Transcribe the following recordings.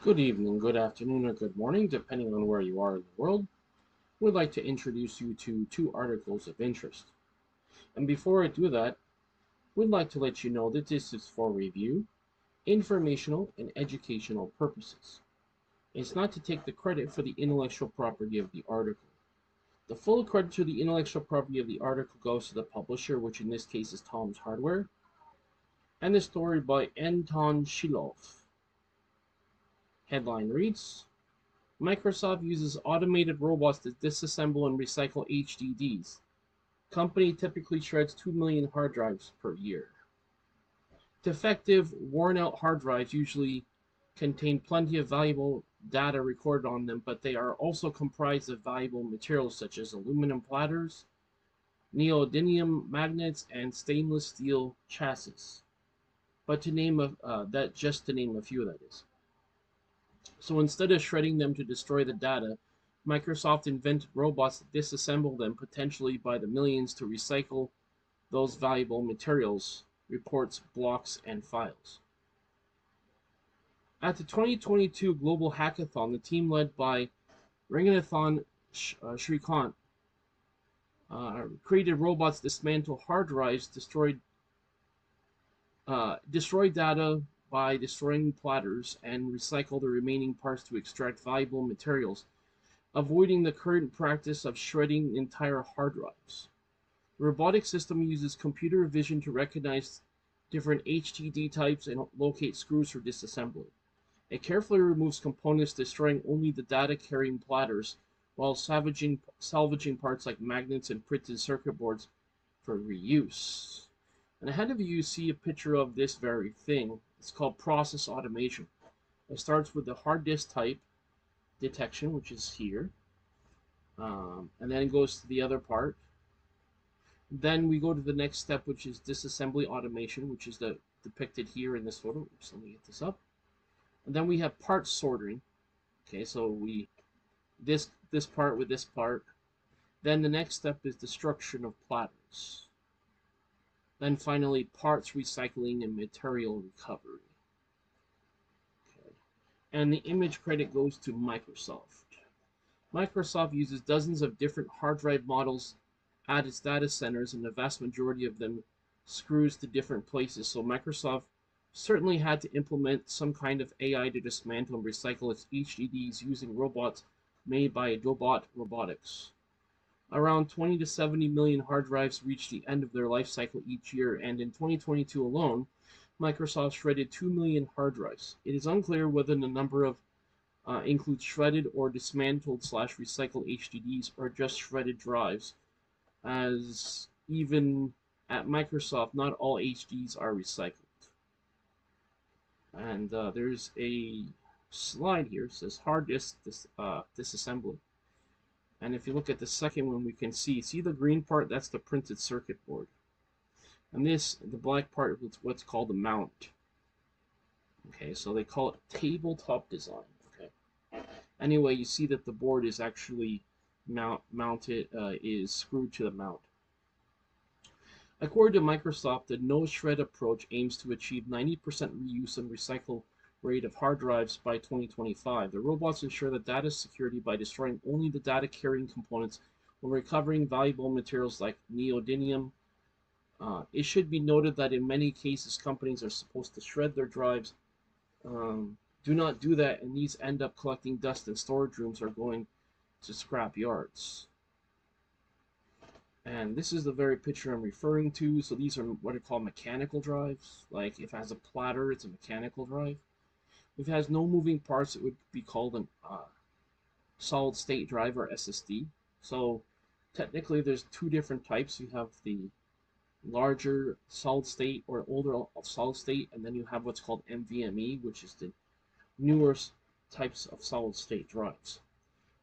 Good evening, good afternoon, or good morning, depending on where you are in the world. We'd like to introduce you to two articles of interest. And before I do that, we'd like to let you know that this is for review, informational, and educational purposes. It's not to take the credit for the intellectual property of the article. The full credit to the intellectual property of the article goes to the publisher, which in this case is Tom's Hardware, and the story by Anton Shilov. Headline reads, Microsoft uses automated robots to disassemble and recycle HDDs. Company typically shreds 2 million hard drives per year. Defective, worn-out hard drives usually contain plenty of valuable data recorded on them, but they are also comprised of valuable materials such as aluminum platters, neodymium magnets, and stainless steel chassis. But to name just to name a few, that is. So instead of shredding them to destroy the data, Microsoft invented robots that disassemble them potentially by the millions to recycle those valuable materials, reports, blocks, and files. At the 2022 Global Hackathon, the team led by Ranganathan Shrikant created robots dismantle hard drives, destroy data by destroying platters, and recycle the remaining parts to extract valuable materials, avoiding the current practice of shredding entire hard drives. The robotic system uses computer vision to recognize different HDD types and locate screws for disassembly. It carefully removes components, destroying only the data-carrying platters, while salvaging parts like magnets and printed circuit boards for reuse. And ahead of you see a picture of this very thing. It's called process automation. It starts with the hard disk type detection, which is here, and then it goes to the other part. Then we go to the next step, which is disassembly automation, which is depicted here in this photo. So let me get this up. And then we have part sorting. Okay, so this part with this part. Then the next step is destruction of platters. Then finally, parts recycling and material recovery. Okay. And the image credit goes to Microsoft. Microsoft uses dozens of different hard drive models at its data centers, and the vast majority of them screws to different places. So Microsoft certainly had to implement some kind of AI to dismantle and recycle its HDDs using robots made by Dobot Robotics. Around 20 to 70 million hard drives reach the end of their life cycle each year, and in 2022 alone, Microsoft shredded 2 million hard drives. It is unclear whether the number of includes shredded or dismantled / recycled HDDs or just shredded drives, as even at Microsoft, not all HDDs are recycled. And there's a slide here. It says hard disk disassembly. And if you look at the second one, we can see the green part, that's the printed circuit board. And the black part, is what's called the mount. Okay, so they call it tabletop design. Okay. Anyway, you see that the board is actually mounted, is screwed to the mount. According to Microsoft, the no-shred approach aims to achieve 90% reuse and recycle rate of hard drives by 2025. The robots ensure the data security by destroying only the data-carrying components while recovering valuable materials like neodymium. It should be noted that in many cases, companies are supposed to shred their drives. Do not do that, and these end up collecting dust in storage rooms or going to scrap yards. And this is the very picture I'm referring to. So these are what are called mechanical drives. Like if it has a platter, it's a mechanical drive. If it has no moving parts, it would be called a solid state drive or SSD. So technically there's two different types. You have the larger solid state or older solid state, and then you have what's called NVMe, which is the newer types of solid state drives.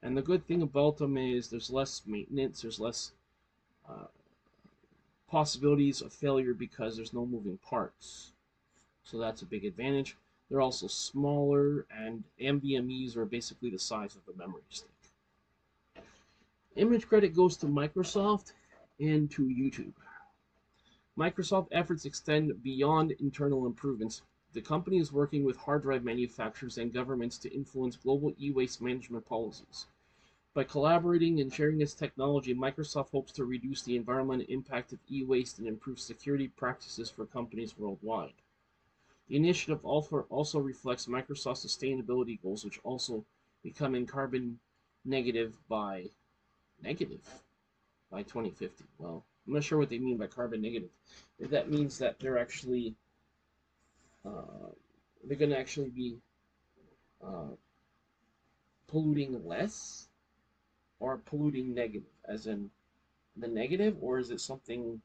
And the good thing about them is there's less maintenance, there's less possibilities of failure because there's no moving parts. So that's a big advantage. They're also smaller, and NVMe's are basically the size of the memory stick. Image credit goes to Microsoft and to YouTube. Microsoft efforts extend beyond internal improvements. The company is working with hard drive manufacturers and governments to influence global e-waste management policies. By collaborating and sharing its technology, Microsoft hopes to reduce the environmental impact of e-waste and improve security practices for companies worldwide. The initiative also reflects Microsoft's sustainability goals, which also becoming carbon negative by negative by 2050. Well, I'm not sure what they mean by carbon negative. If that means that they're going to actually be uh, polluting less or polluting negative, as in the negative, or is it something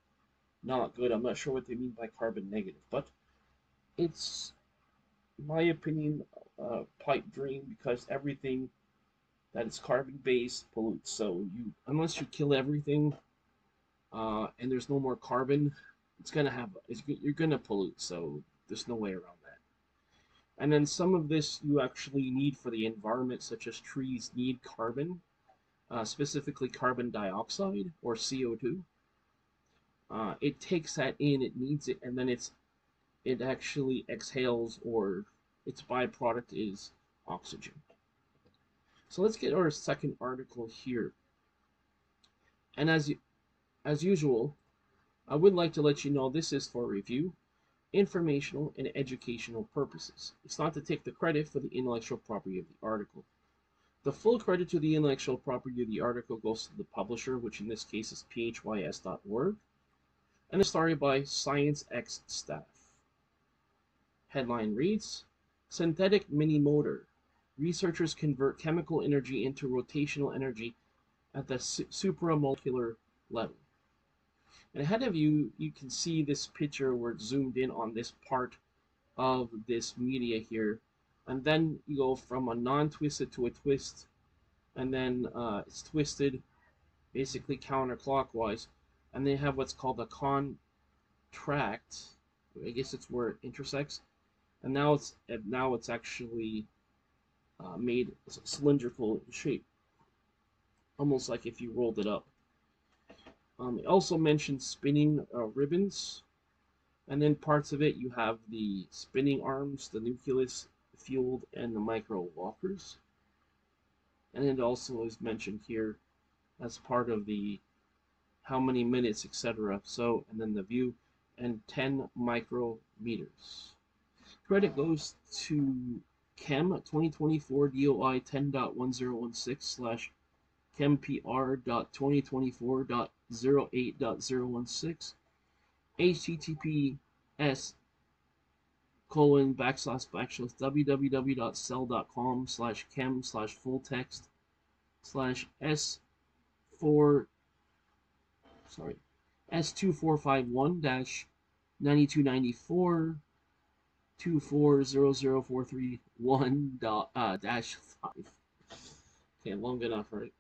not good? I'm not sure what they mean by carbon negative, but it's, in my opinion, a pipe dream because everything that is carbon based pollutes. So unless you kill everything, and there's no more carbon, you're gonna pollute. So there's no way around that. And then some of this you actually need for the environment, such as trees need carbon, specifically carbon dioxide or CO2. It takes that in, it needs it, and then it actually exhales, or its byproduct is oxygen. So let's get our second article here. And as usual, I would like to let you know this is for review, informational, and educational purposes. It's not to take the credit for the intellectual property of the article. The full credit to the intellectual property of the article goes to the publisher, which in this case is phys.org, and the story by ScienceX staff. Headline reads, Synthetic Mini Motor. Researchers convert chemical energy into rotational energy at the supramolecular level. And ahead of you, you can see this picture where it's zoomed in on this part of this media here. And then you go from a non-twisted to a twist, and then it's twisted basically counterclockwise. And they have what's called a contract. I guess it's where it intersects. And now it's actually made cylindrical in shape, almost like if you rolled it up. It also mentions spinning ribbons, and then parts of it you have the spinning arms, the nucleus, the field, and the micro walkers. And it also is mentioned here as part of the how many minutes, etc. So, and then the view, and 10 micrometers. Credit goes to Chem 2024 DOI 10.1016 / ChemPR.2024.08.016 https://s2451-9294 2400431-5. Okay, long enough, right?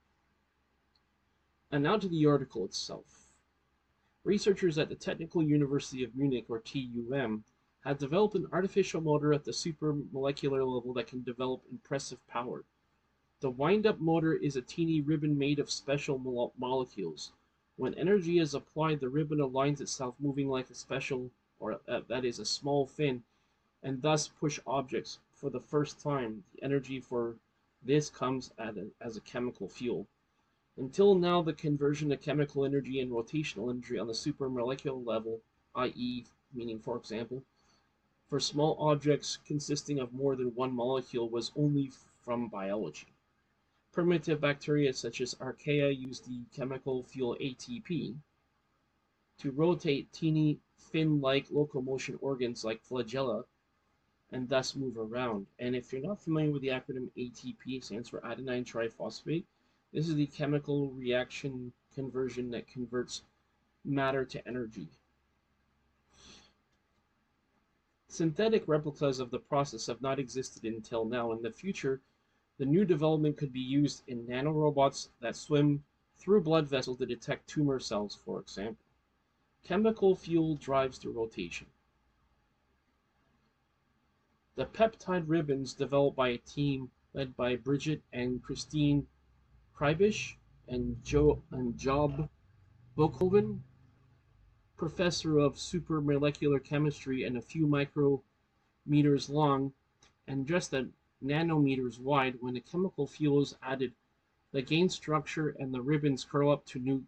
And now to the article itself. Researchers at the Technical University of Munich, or TUM, have developed an artificial motor at the supramolecular level that can develop impressive power. The wind-up motor is a teeny ribbon made of special molecules. When energy is applied, the ribbon aligns itself, moving like a special, or that is a small fin, and thus push objects. For the first time, the energy for this comes as a chemical fuel. Until now, the conversion of chemical energy and rotational energy on the supramolecular level, i.e., meaning, for example, for small objects consisting of more than one molecule, was only from biology. Primitive bacteria such as archaea use the chemical fuel ATP to rotate teeny fin-like locomotion organs like flagella and thus move around. And if you're not familiar with the acronym ATP, it stands for adenine triphosphate. This is the chemical reaction conversion that converts matter to energy. Synthetic replicas of the process have not existed until now. In the future, the new development could be used in nanorobots that swim through blood vessels to detect tumor cells, for example. Chemical fuel drives the rotation. The peptide ribbons developed by a team led by Bridget and Christine Krybisch and Job Boekhoven, professor of supramolecular chemistry and a few meters long and just a nanometers wide. When a chemical fuel is added, they gain structure and the ribbons curl up to new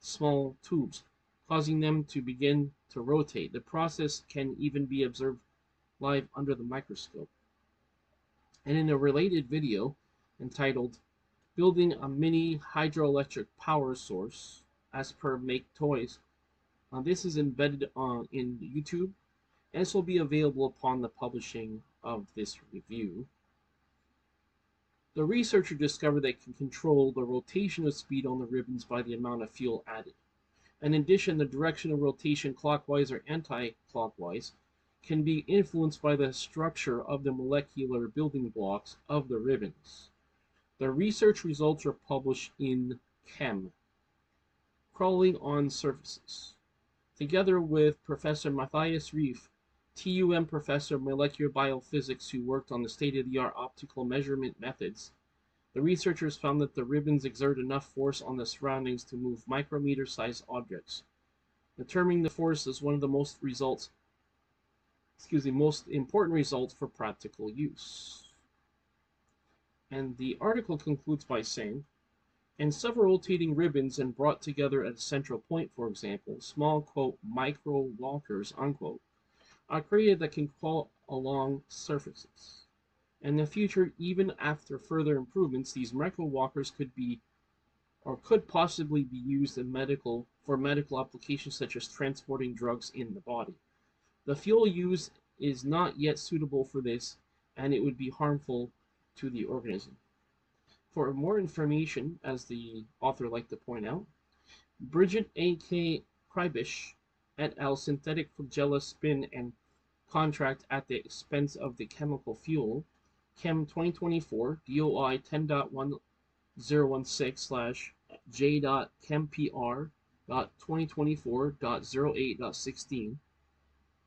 small tubes, causing them to begin to rotate. The process can even be observed live under the microscope. And in a related video entitled Building a Mini Hydroelectric Power Source as per Make Toys, this is embedded in YouTube, and this will be available upon the publishing of this review. The researcher discovered they can control the rotational speed on the ribbons by the amount of fuel added. In addition, the direction of rotation, clockwise or anti-clockwise, can be influenced by the structure of the molecular building blocks of the ribbons. The research results are published in Chem, Crawling on Surfaces. Together with Professor Matthias Reif, TUM Professor of Molecular Biophysics, who worked on the state-of-the-art optical measurement methods, the researchers found that the ribbons exert enough force on the surroundings to move micrometer-sized objects. Determining the force is one of the most important results for practical use. And the article concludes by saying, and several rotating ribbons and brought together at a central point, for example, small, quote, micro walkers, unquote, are created that can crawl along surfaces. In the future, even after further improvements, these micro walkers could possibly be used for medical applications such as transporting drugs in the body. The fuel used is not yet suitable for this, and it would be harmful to the organism. For more information, as the author liked to point out, Bridget A.K. Krybisch et al. Synthetic flagella spin and contract at the expense of the chemical fuel, Chem 2024, DOI 10.1016/J.ChemPR.2024.08.16,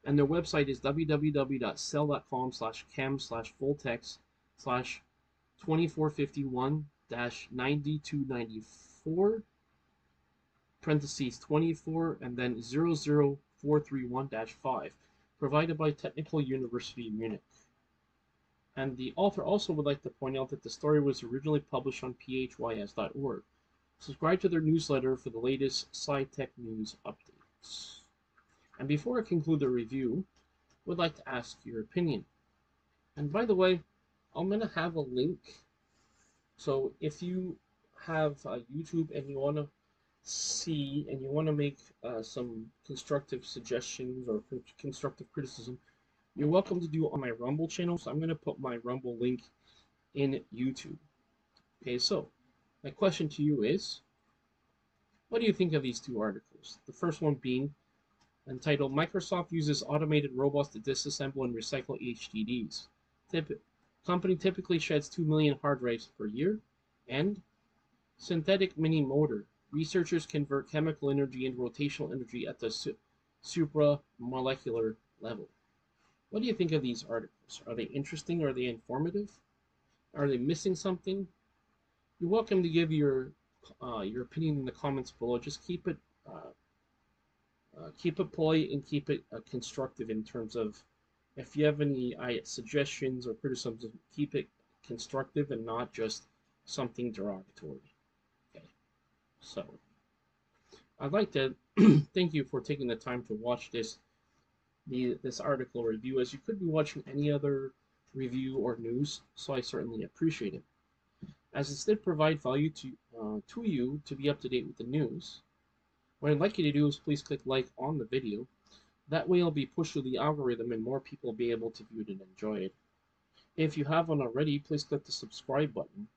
and their website is www.cell.com/chem/full-text/2451-9294 and then 00431-5, provided by Technical University Munich. And the author also would like to point out that the story was originally published on phys.org. Subscribe to their newsletter for the latest sci-tech news updates. And before I conclude the review, I would like to ask your opinion. And by the way, I'm going to have a link. So if you have YouTube and you want to see and you want to make some constructive suggestions or constructive criticism, you're welcome to do it on my Rumble channel. So I'm going to put my Rumble link in YouTube. Okay, so my question to you is, what do you think of these two articles? The first one being entitled, Microsoft uses automated robots to disassemble and recycle HDDs. Company typically sheds 2 million hard drives per year. And synthetic mini motor. Researchers convert chemical energy into rotational energy at the supramolecular level. What do you think of these articles? Are they interesting? Are they informative? Are they missing something? You're welcome to give your opinion in the comments below. Just keep it polite and keep it constructive in terms of if you have any suggestions or criticisms, keep it constructive and not just something derogatory. Okay, so I'd like to thank you for taking the time to watch this article review, as you could be watching any other review or news, so I certainly appreciate it. As it did provide value to you to be up to date with the news, what I'd like you to do is please click like on the video. That way it'll be pushed through the algorithm and more people will be able to view it and enjoy it. If you haven't already, please click the subscribe button.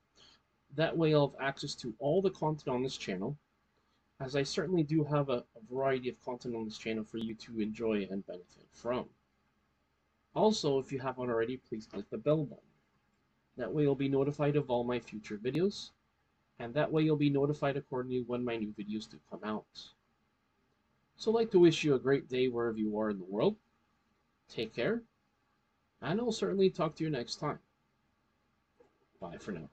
That way I'll have access to all the content on this channel, as I certainly do have a variety of content on this channel for you to enjoy and benefit from. Also, if you haven't already, please click the bell button. That way you'll be notified of all my future videos, and that way you'll be notified accordingly when my new videos do come out. So I'd like to wish you a great day wherever you are in the world. Take care, and I'll certainly talk to you next time. Bye for now.